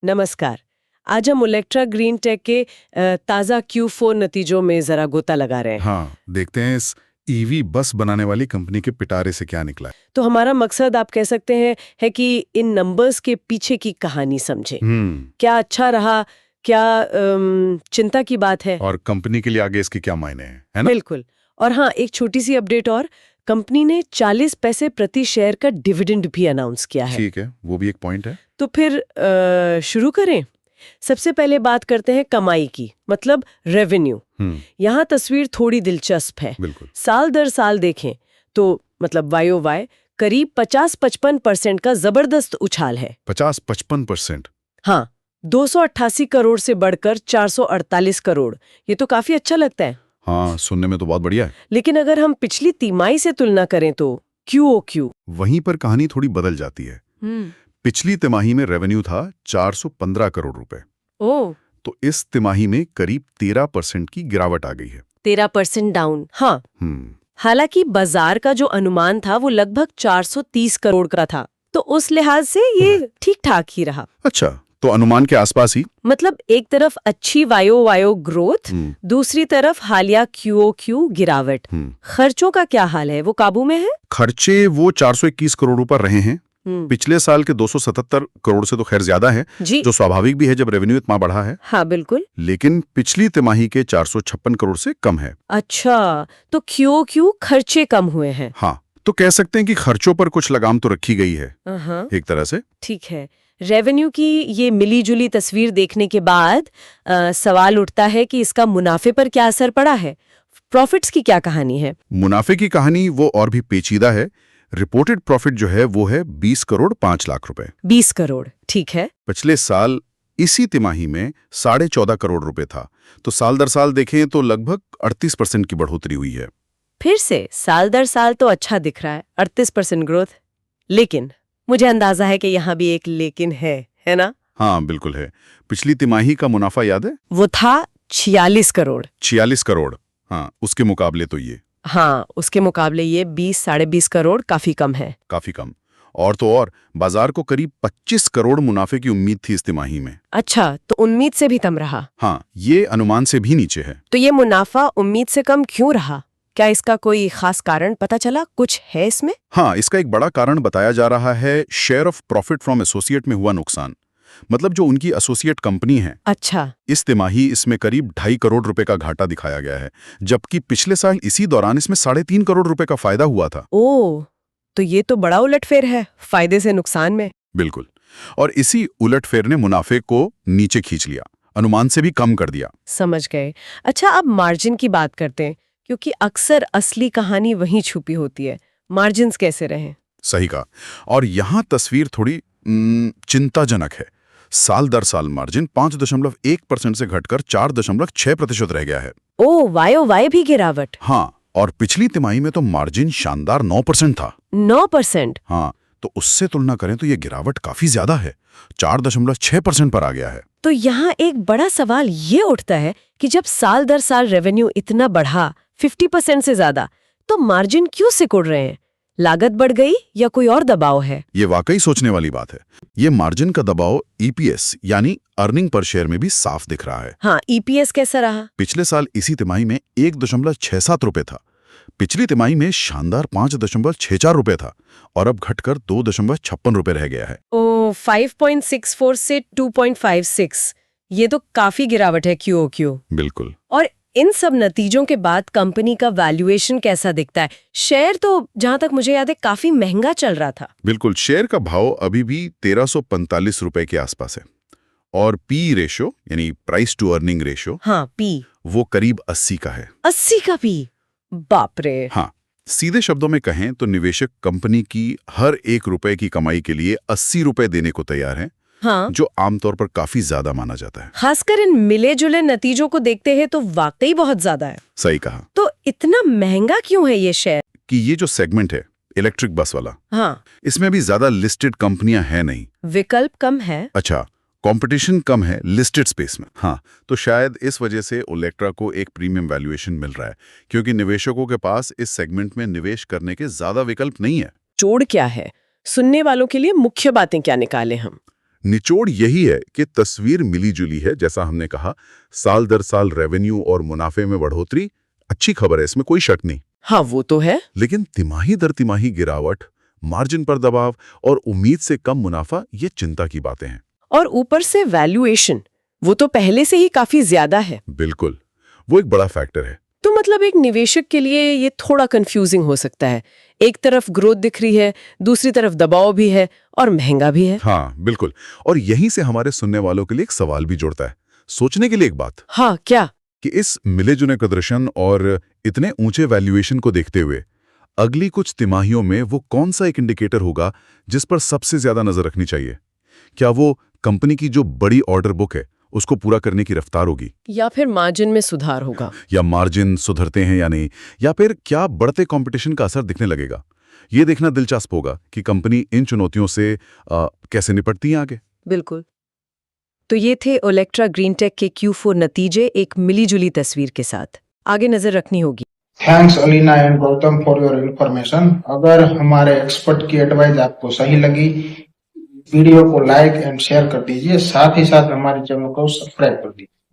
नमस्कार। आज हम ओलेक्ट्रा ग्रीन टेक के ताज़ा Q4 नतीजों में ज़रा गोता लगा रहे हैं। हाँ, देखते हैं इस ईवी बस बनाने वाली कंपनी के पिटारे से क्या निकला है। तो हमारा मकसद आप कह सकते हैं है कि इन नंबर्स के पीछे की कहानी समझे। क्या अच्छा रहा, क्या चिंता की बात है। और कंपनी के लिए आगे इसके क्या मायने हैं, है ना? बिल्कुल। और हाँ, एक छोटी सी अपडेट और, कंपनी ने 40 पैसे प्रति शेयर का डिविडेंड भी अनाउंस किया है। ठीक है, वो भी एक पॉइंट है। तो फिर शुरू करें। सबसे पहले बात करते हैं कमाई की, मतलब रेवेन्यू। यहाँ तस्वीर थोड़ी दिलचस्प है। बिल्कुल। साल दर साल देखें तो मतलब YOY करीब 50-55% का जबरदस्त उछाल है। 50-55%? हाँ, 288 करोड़ से बढ़कर 448 करोड़। ये तो काफी अच्छा लगता है। हाँ, सुनने में तो बहुत बढ़िया है। लेकिन अगर हम पिछली तिमाही से तुलना करें तो QOQ वहीं पर कहानी थोड़ी बदल जाती है। पिछली तिमाही में रेवेन्यू था 415 करोड़ रुपए। ओह, तो इस तिमाही में करीब 13% की गिरावट आ गई है। 13% डाउन। हाँ, हालांकि बाजार का जो अनुमान था वो लगभग 430 करोड़ का था, तो उस लिहाज से ये ठीक ठाक ही रहा। अच्छा, तो अनुमान के आसपास ही। मतलब एक तरफ अच्छी YOY ग्रोथ, दूसरी तरफ हालिया QOQ गिरावट। खर्चों का क्या हाल है, वो काबू में है? खर्चे वो 421 करोड़ ऊपर रहे हैं। पिछले साल के 277 करोड़ से तो खैर ज्यादा है, जो स्वाभाविक भी है जब रेवेन्यू इतना बढ़ा है। हाँ बिल्कुल। लेकिन पिछली तिमाही के 456 करोड़ से कम है। अच्छा, तो QOQ खर्चे कम हुए हैं। हाँ, तो कह सकते हैं कि खर्चों पर कुछ लगाम तो रखी गई है एक तरह से। ठीक है। रेवेन्यू की ये मिली जुली तस्वीर देखने के बाद सवाल उठता है कि इसका मुनाफे पर क्या असर पड़ा है। प्रॉफिट्स की क्या कहानी है? मुनाफे की कहानी वो और भी पेचीदा है। रिपोर्टेड प्रॉफिट जो है वो है 20 करोड़ 5 लाख रुपए। 20 करोड़, ठीक है। पिछले साल इसी तिमाही में 14.5 करोड़ रुपए था, तो साल दर साल देखें तो लगभग 38% की बढ़ोतरी हुई है। फिर से साल दर साल तो अच्छा दिख रहा है, 38% ग्रोथ। लेकिन मुझे अंदाजा है कि यहाँ भी एक लेकिन है ना? हाँ बिल्कुल है। पिछली तिमाही का मुनाफा याद है? वो था 46 करोड़। 46 करोड़, हाँ, उसके मुकाबले तो ये। हाँ, उसके मुकाबले ये 20-20.5 करोड़ काफी कम है। काफी कम। और तो और बाजार को करीब 25 करोड़ मुनाफे की उम्मीद थी इस तिमाही में। अच्छा, तो उम्मीद से भी कम रहा। हाँ, ये अनुमान से भी नीचे है। तो ये मुनाफा उम्मीद से कम क्यों रहा? क्या इसका कोई खास कारण पता चला? कुछ है इसमें? हाँ, इसका एक बड़ा कारण बताया जा रहा है share of profit from associate में हुआ नुकसान। मतलब जो उनकी एसोसिएट कंपनी है। अच्छा। इस तिमाही इसमें करीब 2.5 करोड़ रुपए का घाटा दिखाया गया है, जबकि पिछले साल इसी दौरान इसमें 3.5 करोड़ रुपए का फायदा हुआ था। ओह, तो ये तो बड़ा उलटफेर है, फायदे से नुकसान में। बिल्कुल। और इसी उलटफेर ने मुनाफे को नीचे खींच लिया, अनुमान से भी कम कर दिया। समझ गए। अच्छा, अब मार्जिन की बात करते हैं, क्योंकि अक्सर असली कहानी वहीं छुपी होती है। मार्जिन्स कैसे रहे? सही कहा। और यहाँ तस्वीर थोड़ी चिंताजनक है। साल दर साल मार्जिन 5.1% से घटकर 4.6% रह गया है। ओह, YOY भी गिरावट? हाँ, और पिछली तिमाही में तो मार्जिन शानदार 9% था। 9%? हाँ, तो उससे तुलना करें तो ये गिरावट काफी ज्यादा है, 4.6% पर आ गया है। तो यहाँ एक बड़ा सवाल ये उठता है कि जब साल दर साल रेवेन्यू इतना बढ़ा, 50% से ज्यादा, तो मार्जिन क्यों सिकुड़ रहे हैं? लागत बढ़ गई या कोई और दबाव है? ये वाकई सोचने वाली बात है। ये मार्जिन का दबाव EPS यानी अर्निंग पर शेयर में भी साफ दिख रहा है। हाँ, EPS कैसा रहा? पिछले साल इसी तिमाही में 1.67 रुपए था। पिछली तिमाही में शानदार 5.64 रुपए था और अब घटकर 2.56 रुपए रह गया है। ओ, 5.64 से 2.56, ये तो काफी गिरावट है QOQ। बिल्कुल। और इन सब नतीजों के बाद कंपनी का वैल्यूएशन कैसा दिखता है? शेयर तो जहां तक मुझे याद है काफी महंगा चल रहा था। बिल्कुल, शेयर का भाव अभी भी 1345 रुपए के आसपास है और पी रेशो यानी प्राइस टू अर्निंग रेशो, हाँ पी, वो करीब 80 का है। 80 का पी? बाप रे। हाँ, सीधे शब्दों में कहें तो निवेशक कंपनी की हर 1 रुपए की कमाई के लिए 80 रुपए देने को तैयार हैं। हाँ, जो आमतौर पर काफी ज्यादा माना जाता है। खासकर इन मिले जुले नतीजों को देखते हैं तो वाकई बहुत ज्यादा है। सही कहा। तो इतना महंगा क्यों है ये शेयर? कि ये जो सेगमेंट है इलेक्ट्रिक बस वाला, हाँ, इसमें भी ज्यादा लिस्टेड कंपनियां हैं नहीं, विकल्प कम है। अच्छा, कंपटीशन कम है लिस्टेड स्पेस में। हाँ, तो शायद इस वजह से ओलेक्ट्रा को एक प्रीमियम वैल्यूएशन मिल रहा है, क्योंकि निवेशकों के पास इस सेगमेंट में निवेश करने के ज्यादा विकल्प नहीं है। जोड़ क्या है? सुनने वालों के लिए मुख्य बातें क्या निकालें हम? निचोड़ यही है कि तस्वीर मिली जुली है। जैसा हमने कहा, साल दर साल रेवेन्यू और मुनाफे में बढ़ोतरी अच्छी खबर है, इसमें कोई शक नहीं। हाँ, वो तो है। लेकिन तिमाही दर तिमाही गिरावट, मार्जिन पर दबाव और उम्मीद से कम मुनाफा, ये चिंता की बातें हैं। और ऊपर से वैल्यूएशन, वो तो पहले से ही काफी ज्यादा है। बिल्कुल, वो एक बड़ा फैक्टर है। तो मतलब एक निवेशक के लिए ये थोड़ा कंफ्यूजिंग हो सकता है। एक तरफ ग्रोथ दिख रही है, दूसरी तरफ दबाव भी है और महंगा भी है। हाँ, बिल्कुल। और यहीं से हमारे सुनने वालों के लिए एक सवाल भी जुड़ता है, सोचने के लिए एक बात। हाँ, क्या? कि इस मिले जुले प्रदर्शन और इतने ऊंचे वैल्यूएशन को देखते हुए अगली कुछ तिमाहियों में वो कौन सा एक इंडिकेटर होगा जिस पर सबसे ज्यादा नजर रखनी चाहिए? क्या वो कंपनी की जो बड़ी ऑर्डर बुक है उसको पूरा करने की रफ्तार होगी, या फिर मार्जिन में सुधार होगा, या मार्जिन सुधरते हैं या नहीं, या फिर क्या बढ़ते कंपटीशन का असर दिखने लगेगा? ये देखना दिलचस्प होगा कि कंपनी इन चुनौतियों से कैसे निपटती है आगे। बिल्कुल। तो ये थे ओलेक्ट्रा ग्रीनटेक के Q4 नतीजे, एक मिलीजुली तस्वीर के साथ। आगे नजर रखनी होगी। Thanks Alina and Gautam for your information. अगर हमारे एक्सपर्ट की एडवाइस आपको सही लगी, वीडियो को लाइक एंड शेयर कर दीजिए, साथ ही साथ हमारे चैनल को सब्सक्राइब कर दीजिए।